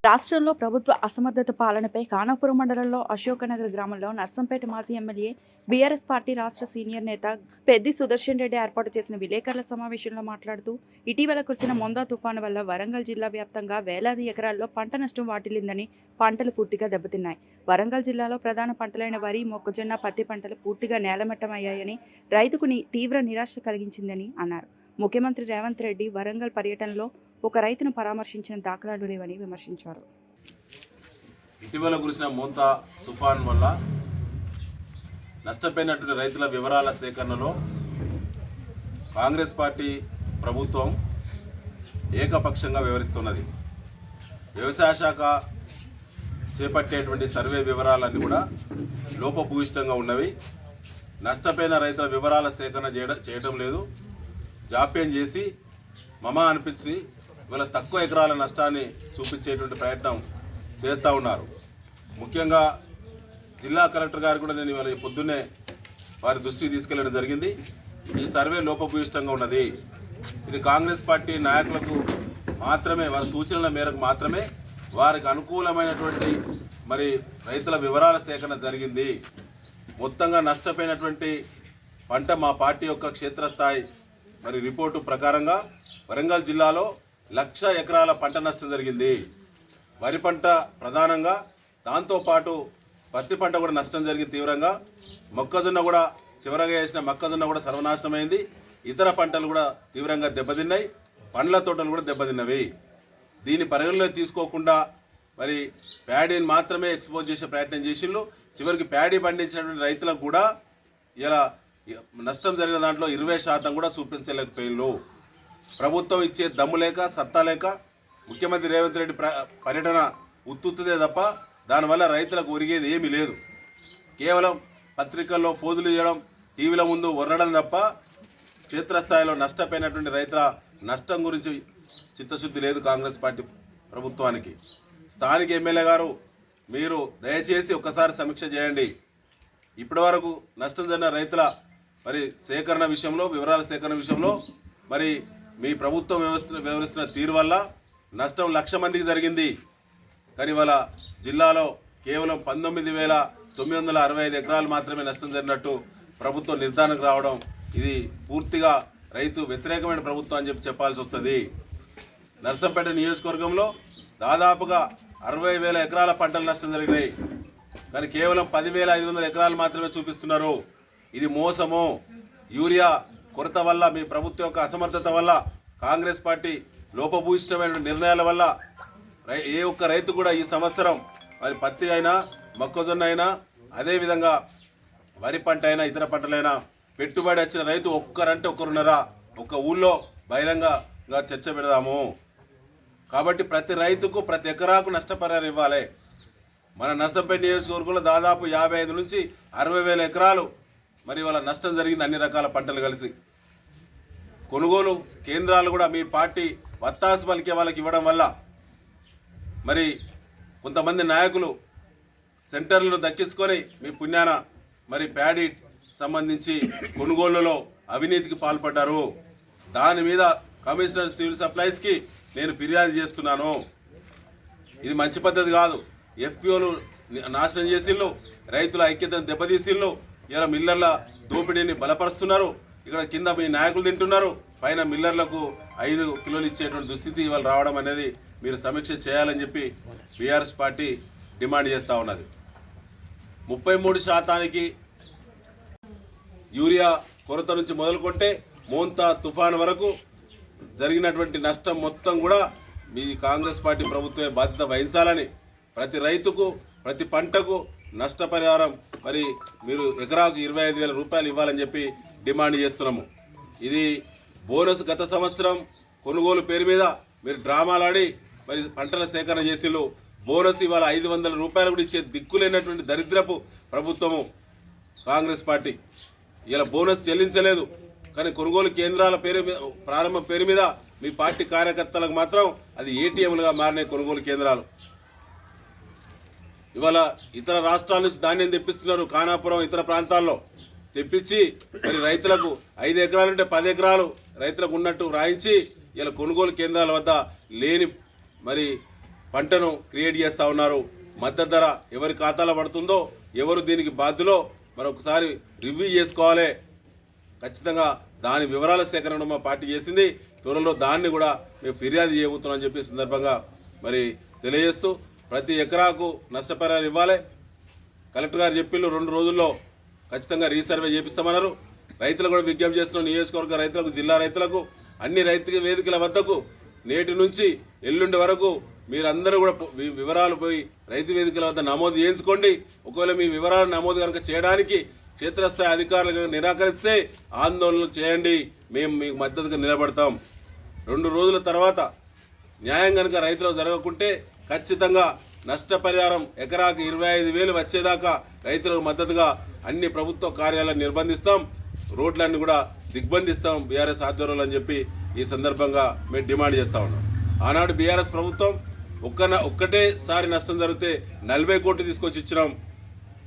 రాష్ట్రంలో ప్రభుత్వ అసమర్థత పాలనపై ఖానాపురం మండలంలో అశోకనగర్ గ్రామంలో నర్సంపేట మాజీ ఎమ్మెల్యే బీఆర్ఎస్ పార్టీ రాష్ట్ర సీనియర్ నేత పెద్ది సుదర్శన్ రెడ్డి ఏర్పాటు చేసిన విలేకరుల సమావేశంలో మాట్లాడుతూ ఇటీవల కురిసిన మొందా తుఫాను వల్ల వరంగల్ జిల్లా వ్యాప్తంగా వేలాది ఎకరాల్లో పంట నష్టం వాటిల్లిందని, పంటలు పూర్తిగా దెబ్బతిన్నాయి. వరంగల్ జిల్లాలో ప్రధాన పంటలైన వరి, మొక్కజొన్న, పత్తి పంటలు పూర్తిగా నేలమట్టమయ్యాయని, రైతుకు తీవ్ర నిరాశ కలిగించిందని అన్నారు. ముఖ్యమంత్రి రేవంత్ రెడ్డి వరంగల్ పర్యటనలో ఒక రైతును పరామర్శించిన దాఖలాలు లేవని విమర్శించారు. ఇటీవల కురిసిన మోంతా తుఫాన్ వల్ల నష్టపోయినటువంటి రైతుల వివరాల సేకరణలో కాంగ్రెస్ పార్టీ ప్రభుత్వం ఏకపక్షంగా వ్యవహరిస్తున్నది. వ్యవసాయ శాఖ చేపట్టేటువంటి సర్వే వివరాలన్నీ కూడా లోపభూయిష్టంగా ఉన్నవి. నష్టపోయిన రైతుల వివరాల సేకరణ చేయడం లేదు. జాప్యం చేసి మమా అనిపించి ఇవాళ తక్కువ ఎకరాల నష్టాన్ని చూపించేటువంటి ప్రయత్నం చేస్తూ ఉన్నారు. ముఖ్యంగా జిల్లా కలెక్టర్ గారు కూడా నేను ఇవాళ పొద్దున్నే వారి దృష్టికి తీసుకెళ్లడం జరిగింది. ఈ సర్వే లోపభూయిష్టంగా ఉన్నది. ఇది కాంగ్రెస్ పార్టీ నాయకులకు మాత్రమే, వారి సూచనల మేరకు మాత్రమే వారికి అనుకూలమైనటువంటి రైతుల వివరాల సేకరణ జరిగింది. మొత్తంగా నష్టపోయినటువంటి పంట మా పార్టీ యొక్క క్షేత్రస్థాయి రిపోర్టు ప్రకారంగా వరంగల్ జిల్లాలో 1,00,000 ఎకరాల పంట నష్టం జరిగింది. వరి పంట ప్రధానంగా, దాంతోపాటు పత్తి పంట కూడా నష్టం జరిగింది తీవ్రంగా. మొక్కజొన్న కూడా చివరగా వేసిన మొక్కజొన్న కూడా సర్వనాశనమైంది. ఇతర పంటలు కూడా తీవ్రంగా దెబ్బతిన్నాయి. పండ్ల తోటలు కూడా దెబ్బతిన్నవి. దీన్ని పరిగణలో తీసుకోకుండా ప్యాడీని మాత్రమే ఎక్స్పోజ్ చేసే ప్రయత్నం చేసిండ్రు. చివరికి ప్యాడీ పండించినటువంటి రైతులకు కూడా ఇలా నష్టం జరిగిన దాంట్లో 20% కూడా చూపించలేకపోయిండ్రు. ప్రభుత్వం ఇచ్చే దమ్ము లేక, సత్తా లేక, ముఖ్యమంత్రి రేవంత్ రెడ్డి పర్యటన ఉత్తుదే తప్ప దానివల్ల రైతులకు ఒరిగేది ఏమీ లేదు. కేవలం పత్రికల్లో ఫోజులు చేయడం, టీవీల ముందు వర్రడం తప్ప క్షేత్రస్థాయిలో నష్టపోయినటువంటి రైతుల నష్టం గురించి చిత్తశుద్ధి లేదు కాంగ్రెస్ పార్టీ ప్రభుత్వానికి. స్థానిక ఎమ్మెల్యే గారు, మీరు దయచేసి ఒక్కసారి సమీక్ష చేయండి. ఇప్పటి వరకు నష్టం జరిగిన రైతుల సేకరణ విషయంలో, వివరాల సేకరణ విషయంలో మీ ప్రభుత్వం వ్యవహరిస్తున్న తీరు వల్ల నష్టం 1,00,000 మందికి జరిగింది. కానీ ఇవాళ జిల్లాలో కేవలం 19,965 ఎకరాలు మాత్రమే నష్టం జరిగినట్టు ప్రభుత్వం నిర్ధారణకు రావడం, ఇది పూర్తిగా రైతు వ్యతిరేకమైన ప్రభుత్వం అని చెప్పాల్సి వస్తుంది. నర్సంపేట నియోజకవర్గంలో దాదాపుగా 60,000 ఎకరాల పంటల నష్టం జరిగినాయి. కానీ కేవలం 10,500 ఎకరాలు మాత్రమే చూపిస్తున్నారు. ఇది మోసము. యూరియా కొరత వల్ల, మీ ప్రభుత్వం యొక్క అసమర్థత వల్ల, కాంగ్రెస్ పార్టీ లోపభూయిష్టమైన నిర్ణయాల వల్ల ఏ ఒక్క రైతు కూడా ఈ సంవత్సరం పత్తి అయినా, మొక్కజొన్న అయినా, అదేవిధంగా వరి పంట అయినా, ఇతర పంటలైనా పెట్టుబడి వచ్చిన రైతు ఒక్కరంటే ఒక్కరున్నారా? ఒక్క ఊళ్ళో బహిరంగంగా చర్చ పెడదాము. కాబట్టి ప్రతి రైతుకు, ప్రతి ఎకరాకు నష్టపరిహారం ఇవ్వాలి. మన నర్సంపేట నియోజకవర్గంలో దాదాపు 55 నుంచి 60,000 ఎకరాలు వాళ్ళ నష్టం జరిగింది, అన్ని రకాల పంటలు కలిసి. కొనుగోలు కేంద్రాలు కూడా మీ పార్టీ వత్తాసు పలికే వాళ్ళకి ఇవ్వడం వల్ల కొంతమంది నాయకులు సెంటర్లను దక్కించుకొని మీ పుణ్యాన ప్యాడీ సంబంధించి కొనుగోళ్లలో అవినీతికి పాల్పడ్డారు. దాని మీద కమిషనర్ సివిల్ సప్లైస్కి నేను ఫిర్యాదు చేస్తున్నాను. ఇది మంచి పద్ధతి కాదు. ఎఫ్పిఓలు నాశనం చేసిళ్ళు, రైతుల ఐక్యతను దెబ్బతీసిళ్ళు, ఇలా మిల్లర్ల దోపిడీని బలపరుస్తున్నారు. ఇక్కడ కింద మీ నాయకులు తింటున్నారు, పైన మిల్లర్లకు 5 కిలోలు ఇచ్చేటువంటి దుస్థితి ఇవాళ రావడం అనేది మీరు సమీక్ష చేయాలని చెప్పి బీఆర్ఎస్ పార్టీ డిమాండ్ చేస్తూ ఉన్నది. 33% యూరియా కొరత నుంచి మొదలుకొంటే మోంతా తుఫాను వరకు జరిగినటువంటి నష్టం మొత్తం కూడా మీ కాంగ్రెస్ పార్టీ ప్రభుత్వమే బాధ్యత వహించాలని, ప్రతి రైతుకు, ప్రతి పంటకు నష్టపరిహారం మీరు ఎకరాకు 25,000 రూపాయలు ఇవ్వాలని చెప్పి డిమాండ్ చేస్తున్నాము. ఇది బోనస్. గత సంవత్సరం కొనుగోలు పేరు మీద మీరు డ్రామాలాడి పంటల సేకరణ చేసిళ్ళు. బోనస్ ఇవాళ 500 రూపాయలు కూడా ఇచ్చే దిక్కులేనటువంటి దరిద్రపు ప్రభుత్వము కాంగ్రెస్ పార్టీ. ఇలా బోనస్ చెల్లించలేదు, కానీ కొనుగోలు కేంద్రాల ప్రారంభం పేరు మీద మీ పార్టీ కార్యకర్తలకు మాత్రం అది ఏటీఎంలుగా మారినాయి కొనుగోలు కేంద్రాలు. ఇవాళ ఇతర రాష్ట్రాల నుంచి ధాన్యం తెప్పిస్తున్నారు. ఖానాపురం, ఇతర ప్రాంతాల్లో తెప్పించి రైతులకు 5 ఎకరాలుంటే 10 ఎకరాలు రైతులకు ఉన్నట్టు రాయించి ఇలా కొనుగోలు కేంద్రాల వద్ద లేని పంటను క్రియేట్ చేస్తూ ఉన్నారు. మద్దతు ధర ఎవరి ఖాతాలో పడుతుందో, ఎవరు దీనికి బాధ్యులో మరొకసారి రివ్యూ చేసుకోవాలి. ఖచ్చితంగా దాని వివరాల సేకరణ మా పార్టీ చేసింది. త్వరలో దాన్ని కూడా మేము ఫిర్యాదు చేయబోతున్నామని చెప్పి సందర్భంగా మరి తెలియజేస్తూ, ప్రతి ఎకరాకు నష్టపరిహారం ఇవ్వాలి. కలెక్టర్ గారు చెప్పిళ్ళు 2 రోజుల్లో ఖచ్చితంగా రీసర్వే చేపిస్తామన్నారు. రైతులు కూడా విజ్ఞప్తి చేస్తున్నాం. నియోజకవర్గ రైతులకు, జిల్లా రైతులకు, అన్ని రైతు వేదికల వద్దకు నేటి నుంచి ఎల్లుండి వరకు మీరందరూ కూడా వివరాలు పోయి రైతు వేదికల వద్ద నమోదు చేయించుకోండి. ఒకవేళ మీ వివరాలు నమోదు కనుక చేయడానికి క్షేత్రస్థాయి అధికారులు నిరాకరిస్తే ఆందోళన చేయండి, మేము మీకు మద్దతుగా నిలబడతాం. 2 రోజుల తర్వాత న్యాయం కనుక రైతులకు జరగకుంటే ఖచ్చితంగా నష్టపరిహారం ఎకరాకు 25,000 వచ్చేదాకా రైతులకు మద్దతుగా అన్ని ప్రభుత్వ కార్యాలయాలను నిర్బంధిస్తాం, రోడ్లన్నీ కూడా దిగ్బంధిస్తాం బీఆర్ఎస్ ఆధ్వర్యంలో అని చెప్పి ఈ సందర్భంగా మేము డిమాండ్ చేస్తూ ఉన్నాం. ఆనాడు బీఆర్ఎస్ ప్రభుత్వం ఒక్కటేసారి నష్టం జరిగితే 40 కోట్లు తీసుకొచ్చి ఇచ్చినాం.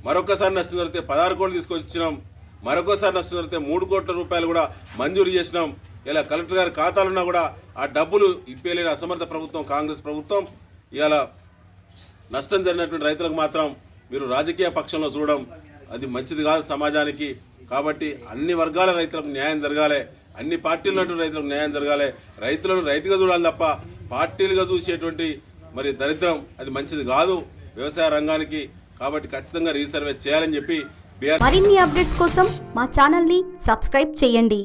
మరొకసారి నష్టం జరిగితే 16 కోట్లు తీసుకొచ్చి ఇచ్చినాం. మరొకసారి నష్టం జరిగితే 3 కోట్ల రూపాయలు కూడా మంజూరు చేసినాం. ఇలా కలెక్టర్ గారి ఖాతాలున్నా కూడా ఆ డబ్బులు ఇప్పలేని అసమర్థ ప్రభుత్వం కాంగ్రెస్ ప్రభుత్వం. ఇవాళ నష్టం జరిగినటువంటి రైతులకు మాత్రం మీరు రాజకీయ పక్షంలో చూడడం అది మంచిది కాదు సమాజానికి. కాబట్టి అన్ని వర్గాల రైతులకు న్యాయం జరగాలి, అన్ని పార్టీలు ఉన్నటువంటి రైతులకు న్యాయం జరగాలి. రైతులను రైతుగా చూడాలి తప్ప పార్టీలుగా చూసేటువంటి మరి దరిద్రం అది మంచిది కాదు వ్యవసాయ రంగానికి. కాబట్టి ఖచ్చితంగా రీసర్వే చేయాలని చెప్పి మరిన్ని అప్డేట్స్ కోసం మా ఛానల్ని సబ్స్క్రైబ్ చేయండి.